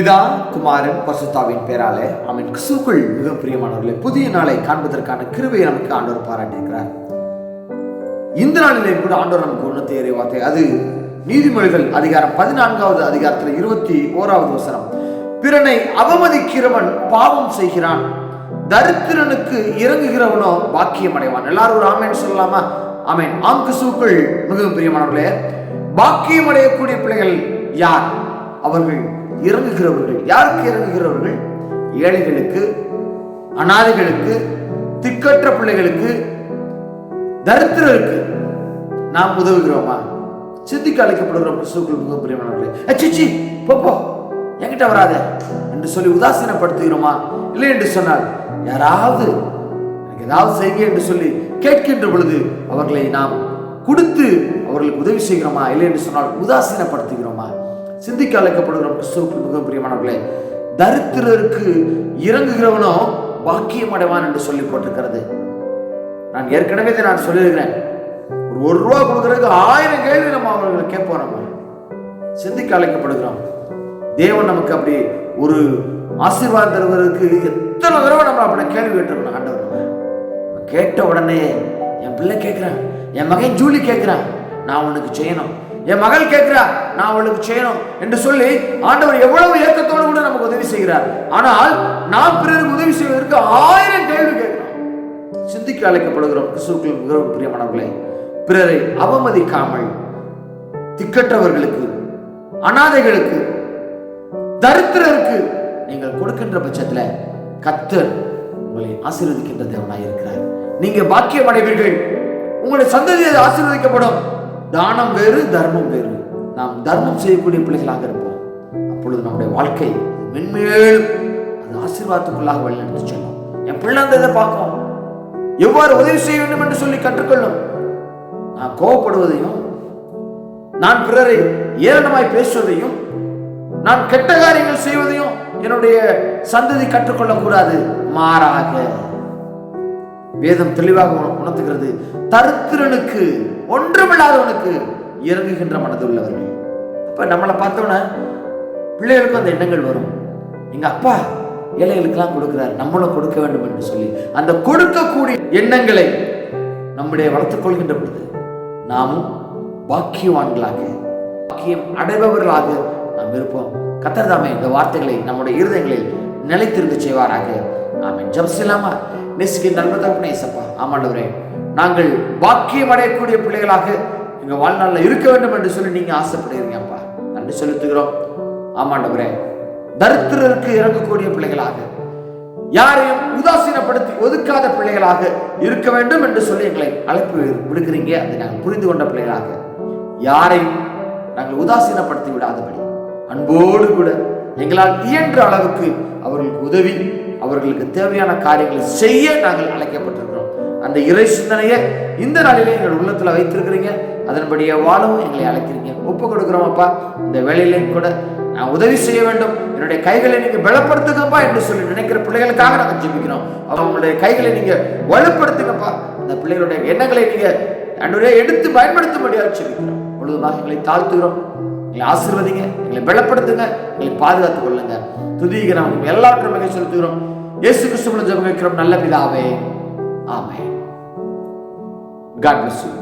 பிதா குமாரன் பரிசுத்தாவின் பேராலே ஆமென். கிறிஸ்துவுக்குள் மிக பிரியமானவர்களே, புதிய நாளை காண்பதற்கான கிருபையை நமக்கு ஆண்டவர் பாராட்டியிருக்கிறார். இந்த நாளிலே கூட ஆண்டவர் நமக்கு உன்னத இறைவார்த்தை, அது நீதிமொழிகள் அதிகாரம் 14வது அதிகாரத்தில் 21வது வசனம். பிறனை அவமதிக்கிறவன் பாவம் செய்கிறான், தரித்திரனுக்கு இறங்குகிறவனோ பாக்கியம் அடைவான். எல்லாரும் ஒரு ஆமேன் சொல்லலாமா? ஆமேன். ஆம், கிறிஸ்துவுக்குள் மிகவும் பிரியமானவர்களே, பாக்கியம் அடையக்கூடிய பிள்ளைகள் யார்? அவர்கள் இறங்குகிறவர்கள். யாருக்கு இறங்குகிறவர்கள்? ஏழைகளுக்கு, அனாதைகளுக்கு, திக்கற்ற பிள்ளைகளுக்கு, தரித்திரருக்கு நாம் உதவுகிறோமா? சிந்திக்க அழைக்கப்படுகிறோம். கிறிஸ்துவுக்குள் மிகவும் பிரியமானவர்களே, சிச்சி போ என்கிட்ட வராத என்று சொல்லி உதாசீனப்படுத்துகிறோமா? இல்லை என்று சொன்னால், யாராவது எனக்கு ஏதாவது செய்ய என்று சொல்லி கேட்கின்ற பொழுது அவர்களை நாம் கொடுத்து அவர்களுக்கு உதவி செய்கிறோமா? இல்லை என்று சொன்னால் உதாசீனப்படுத்துகிறோமா? சிந்திக்க அழைக்கப்படுகிறோம். கிறிஸ்துவுக்குள் மிகவும் பிரியமானவர்களே, தரித்திரருக்கு இறங்குகிறவனோ பாக்கியம் அடைவான் என்று சொல்லி போட்டிருக்கிறது. நான் ஏற்கனவே நான் சொல்லியிருக்கிறேன், ஒரு ரூபா கொடுக்கறதுக்கு 1000 கேள்வி நம்ம அவர்களை கேட்போம். நம்ம சிந்திக்க அழைக்கப்படுகிறோம். தேவன் நமக்கு அப்படி ஒரு ஆசீர்வாதம் தருவதற்கு எத்தனை தடவை நம்ம அப்படி கேள்வி கேட்டிருக்கோம். ஆண்டவர் நம்ம கேட்ட உடனே, என் பிள்ளை கேட்கிறான், என் மகன் ஜூலி கேட்கிறான், நான் உனக்கு செய்யணும், என் மகள் கேட்கிறா, நான் அவளுக்கு செய்யணும் என்று சொல்லி ஆண்டவர் எவ்வளவு ஏக்கத்தோடு கூட நமக்கு உதவி செய்கிறார். ஆனால் நாம் பிறருக்கு உதவி செய்வதற்கு 1000 கேள்வி கேட்கிறோம். சிந்திக்க அழைக்கப்படுகிறோம். கிறிஸ்துவுக்குள் மிகவும் பிரியமானவர்களே, பிறரை அவமதிக்காமல் திக்கற்றவர்களுக்கு, அனாதைகளுக்கு, தரித்திரருக்கு நீங்கள் கொடுக்கின்ற பட்சத்துல கர்த்தர் உங்களை ஆசீர்வதிக்கின்ற தேவனாய் இருக்கிறார். நீங்க பாக்கியம் அடைவீர்கள். உங்களுடைய சந்ததி ஆசீர்வதிக்கப்படும். தானம் வேறு, தர்மம் வேறு. நாம் தர்மம் செய்யக்கூடிய பிள்ளைகளாக இருப்போம். அப்பொழுது நம்முடைய வாழ்க்கை மென்மேலும் அது ஆசீர்வாதத்துக்குள்ளாக வழிநடத்தி செல்லும். என் பிள்ளை அந்த இதை பார்க்கும், எவ்வாறு உதவி செய்ய வேண்டும் என்று சொல்லி கற்றுக்கொள்ளும். நான் கோபப்படுவதையும், நான் பிறரை ஏளனமாய் பேசுவதையும், நான் கெட்ட காரியங்கள் செய்வதையும் என்னுடைய சந்ததி கற்றுக்கொள்ளக்கூடாது. மாறாக வேதம் தெளிவாக உணர்த்துகிறது, தரித்திரனுக்கு, ஒன்றுமில்லாதவனுக்கு இறங்குகின்ற மனது உள்ளவர்கள். அப்ப நம்மளை பார்த்தோன்னா பிள்ளைகளுக்கும் அந்த எண்ணங்கள் வரும். எங்க அப்பா ஏழைகளுக்கெல்லாம் கொடுக்கிறார், நம்மளும் கொடுக்க வேண்டும் என்று சொல்லி அந்த கொடுக்கக்கூடிய எண்ணங்களை நம்முடைய வளர்த்துக் கொள்கின்ற பொழுது நாமும் பாக்கியவான்களாக, பாக்கியம் அடைபவர்களாக நாம் இருப்போம். கர்த்தர் தாமே இந்த வார்த்தைகளை நம்முடைய இருதயங்களில் நிலைத்திருக்க செய்வாராக. ஆமென். ஜெபம் செய்யலாமா? நேசிக்கின்ற நல்ல தகப்பனே இயேசப்பா, ஆமாண்டவரே, நாங்கள் பாக்கியம் அடையக்கூடிய பிள்ளைகளாக எங்க வாழ்நாளில் இருக்க வேண்டும் என்று சொல்லி நீங்க ஆசைப்படுகிறீங்க அப்பா. நன்றி செலுத்துகிறோம். ஆமாண்டவரே, தரித்திரருக்கு இறங்கக்கூடிய பிள்ளைகளாக, யாரையும் உதாசீனப்படுத்தி ஒதுக்காத பிள்ளைகளாக இருக்க வேண்டும் என்று சொல்லி எங்களை அழைப்பு விடுக்கிறீங்க. அதை நாங்கள் புரிந்து கொண்ட பிள்ளைகளாக, யாரையும் நாங்கள் உதாசீனப்படுத்தி விடாதபடி அன்போடு கூட எங்களால் இயன்ற அளவுக்கு அவர்களுக்கு உதவி, அவர்களுக்கு தேவையான காரியங்களை செய்ய நாங்கள் அழைக்கப்பட்டிருக்கிறோம். அந்த இறை சிந்தனையை இந்த நாளிலே எங்கள் உள்ளத்துல வைத்திருக்கிறீங்க. அதன்படியே வாழவும் எங்களை அழைக்கிறீங்க. ஒப்பு கொடுக்கிறோம் அப்பா. இந்த வேலையிலையும் கூட நான் உதவி செய்ய வேண்டும், என்னுடைய கைகளை நீங்க பலப்படுத்துங்கப்பா என்று சொல்லி நினைக்கிற பிள்ளைகளுக்காக நாங்கள் ஜெபிக்கிறோம். அவங்களுடைய கைகளை நீங்க வலுப்படுத்துங்கப்பா. அந்த பிள்ளைகளுடைய எண்ணங்களை நீங்க அன்றைய எடுத்து பயன்படுத்தும்படியாக ஜெபிக்கிறோம். முழுவதுமாக எங்களை தாழ்த்துகிறோம். எங்களை ஆசீர்வதிங்க, எங்களை பலப்படுத்துங்க, எங்களை பாதுகாத்துக் கொள்ளுங்க. துதிக்கிறோம், எல்லாவற்றையும் மிக செலுத்துகிறோம். இயேசு கிறிஸ்துவின் ஜெபம் கேட்கிறோம் நல்ல பிதாவே. ஆமென். God bless you.